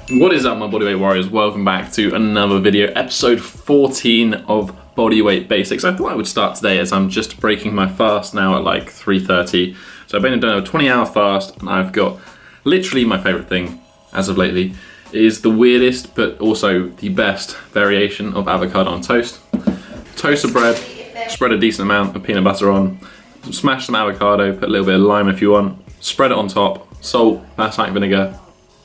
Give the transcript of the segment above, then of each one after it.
What is up, my bodyweight warriors? Welcome back to another video, episode 14 of Bodyweight Basics. I thought I would start today as I'm just breaking my fast now at like 3:30. So I've been doing a 20-hour fast, and I've got literally my favorite thing as of lately is the weirdest but also the best variation of avocado on toast. Toast the bread, spread a decent amount of peanut butter on, smash some avocado, put a little bit of lime if you want, spread it on top, salt, balsamic vinegar,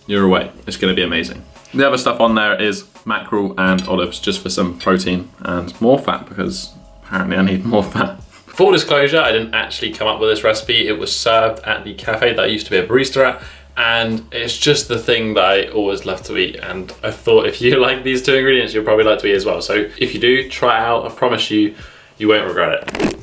you're away. It's gonna be amazing. The other stuff on there is mackerel and olives, just for some protein and more fat, because apparently I need more fat. Full disclosure, I didn't actually come up with this recipe. It was served at the cafe that I used to be a barista at, and it's just the thing that I always love to eat. And I thought if you like these two ingredients, you'll probably like to eat as well. So if you do, try it out. I promise you, you won't regret it.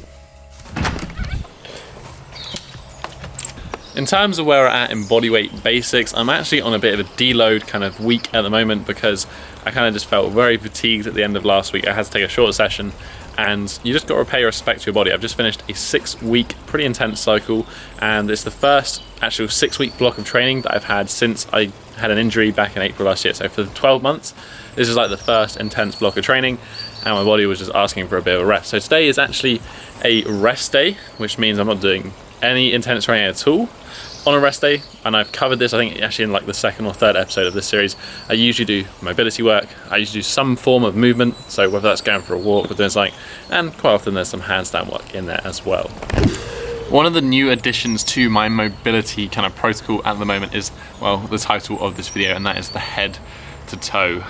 In terms of where we're at in Bodyweight Basics, I'm actually on a bit of a deload kind of week at the moment because I kind of just felt very fatigued at the end of last week. I had to take a shorter session, and you just got to pay respect to your body. I've just finished a 6-week pretty intense cycle, and it's the first actual 6-week block of training that I've had since I had an injury back in April last year. So for 12 months, this is like the first intense block of training, and my body was just asking for a bit of a rest. So today is actually a rest day, which means I'm not doing any intense training at all on a rest day. And I've covered this, I think, actually in like the second or third episode of this series. I usually do mobility work, I usually do some form of movement, so whether that's going for a walk or doing something, and quite often there's some handstand work in there as well. One of the new additions to my mobility kind of protocol at the moment is, well, the title of this video, and that is the head to toe.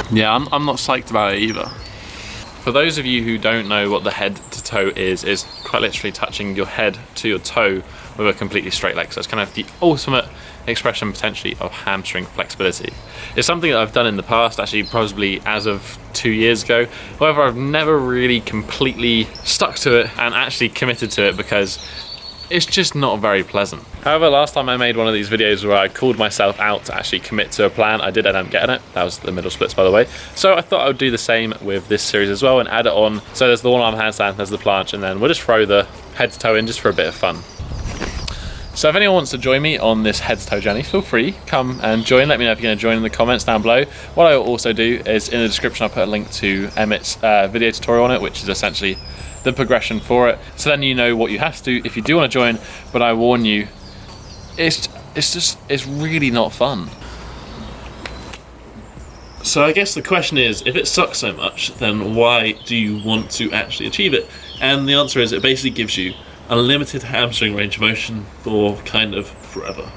Yeah, I'm not psyched about it either. For those of you who don't know what the head to toe is quite literally touching your head to your toe with a completely straight leg. So it's kind of the ultimate expression potentially of hamstring flexibility. It's something that I've done in the past, actually probably as of 2 years ago. However, I've never really completely stuck to it and actually committed to it because it's just not very pleasant. However, last time I made one of these videos where I called myself out to actually commit to a plan, I did end up getting it. That was the middle splits, by the way. So I thought I would do the same with this series as well and add it on. So there's the one-arm handstand, there's the planche, and then we'll just throw the head to toe in just for a bit of fun. So if anyone wants to join me on this head to toe journey, feel free, come and join. Let me know if you're going to join in the comments down below. What I will also do is in the description I'll put a link to Emmett's video tutorial on it, which is essentially the progression for it, so then you know what you have to do if you do want to join. But I warn you, it's really not fun. So I guess the question is, if it sucks so much, then why do you want to actually achieve it? And the answer is, it basically gives you unlimited hamstring range of motion for kind of forever.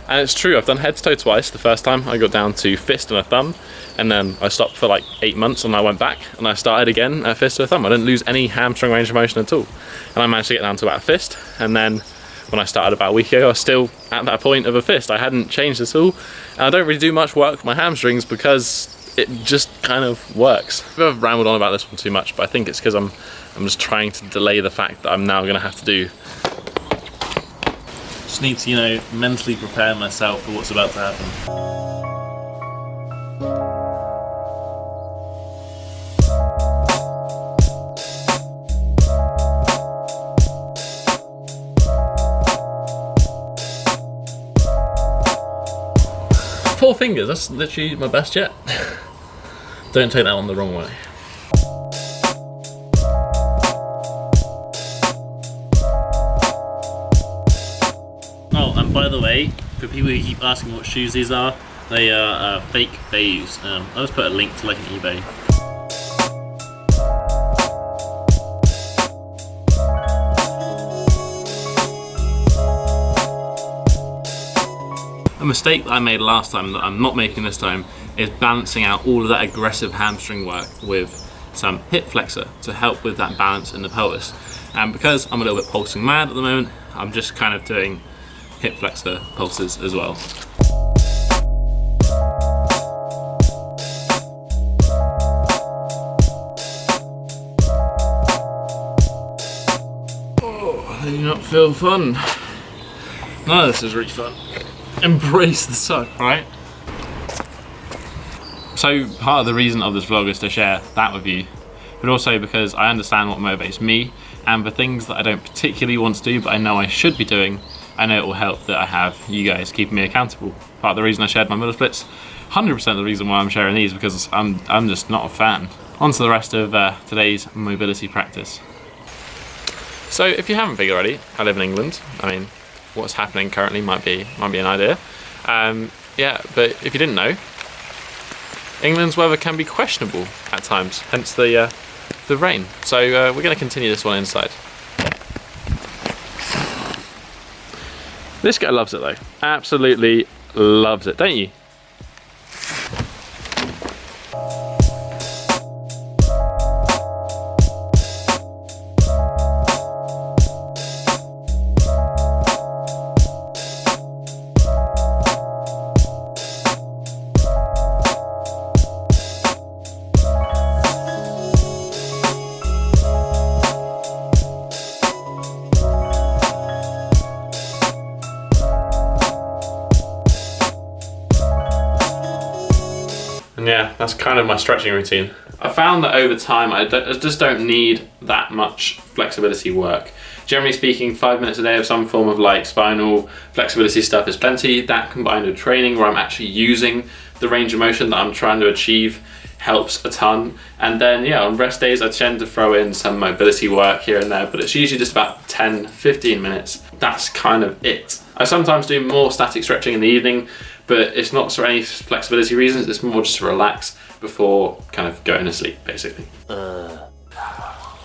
And it's true, I've done head to toe twice. The first time I got down to fist and a thumb, and then I stopped for like 8 months, and I went back and I started again at fist to a thumb. I didn't lose any hamstring range of motion at all. And I managed to get down to about a fist, and then when I started about a week ago, I was still at that point of a fist. I hadn't changed at all, and I don't really do much work with my hamstrings because it just kind of works. I've rambled on about this one too much, but I think it's because I'm just trying to delay the fact that I'm now going to have to do. Just need to, you know, mentally prepare myself for what's about to happen. Four fingers, that's literally my best yet. Don't take that one the wrong way. By the way, for people who keep asking what shoes these are, they are fake Bayous. I'll just put a link to like an eBay. A mistake that I made last time that I'm not making this time is balancing out all of that aggressive hamstring work with some hip flexor to help with that balance in the pelvis. And because I'm a little bit pulsing mad at the moment, I'm just kind of doing hip flexor pulses as well. Oh, they do not feel fun. None of this is really fun. Embrace the suck, right? So part of the reason of this vlog is to share that with you, but also because I understand what motivates me, and for things that I don't particularly want to do but I know I should be doing, I know it will help that I have you guys keeping me accountable. Part of the reason I shared my middle splits, 100% of the reason why I'm sharing these, because I'm just not a fan. On to the rest of today's mobility practice. So if you haven't figured already, I live in England. I mean, what's happening currently might be an idea. Yeah, but if you didn't know, England's weather can be questionable at times, hence the rain. So we're going to continue this one inside. This guy loves it though, absolutely loves it, don't you? And yeah, that's kind of my stretching routine. I found that over time, I just don't need that much flexibility work. Generally speaking, 5 minutes a day of some form of like spinal flexibility stuff is plenty. That combined with training where I'm actually using the range of motion that I'm trying to achieve helps a ton. And then yeah, on rest days, I tend to throw in some mobility work here and there, but it's usually just about 10-15 minutes. That's kind of it. I sometimes do more static stretching in the evening, but it's not for any flexibility reasons, it's more just to relax before kind of going to sleep, basically.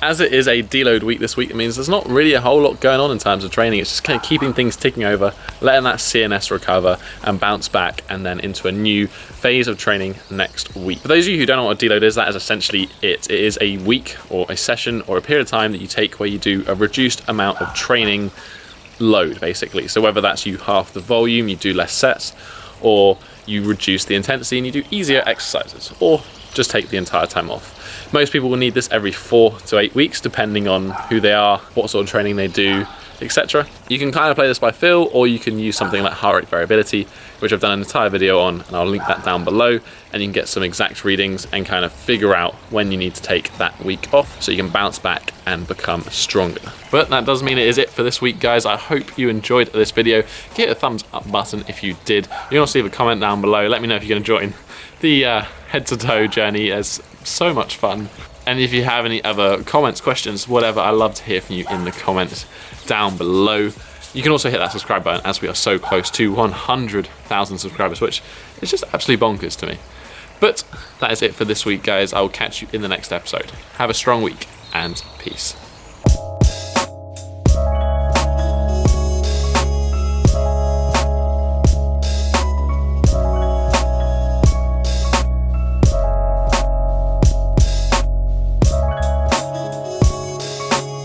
As it is a deload week this week, it means there's not really a whole lot going on in terms of training. It's just kind of keeping things ticking over, letting that CNS recover and bounce back, and then into a new phase of training next week. For those of you who don't know what a deload is, that is essentially it. It is a week or a session or a period of time that you take where you do a reduced amount of training load, basically. So whether that's you half the volume, you do less sets, or you reduce the intensity and you do easier exercises, or just take the entire time off. Most people will need this every 4 to 8 weeks, depending on who they are, what sort of training they do, etc. You can kind of play this by feel, or you can use something like heart rate variability, which I've done an entire video on, and I'll link that down below, and you can get some exact readings and kind of figure out when you need to take that week off so you can bounce back and become stronger. But that does mean it is it for this week, guys. I hope you enjoyed this video. Hit the thumbs up button if you did. You can also leave a comment down below. Let me know if you're going to join the head to toe journey. It's so much fun. And if you have any other comments, questions, whatever, I love to hear from you in the comments down below. You can also hit that subscribe button, as we are so close to 100,000 subscribers, which is just absolutely bonkers to me. But that is it for this week, guys. I will catch you in the next episode. Have a strong week, and peace.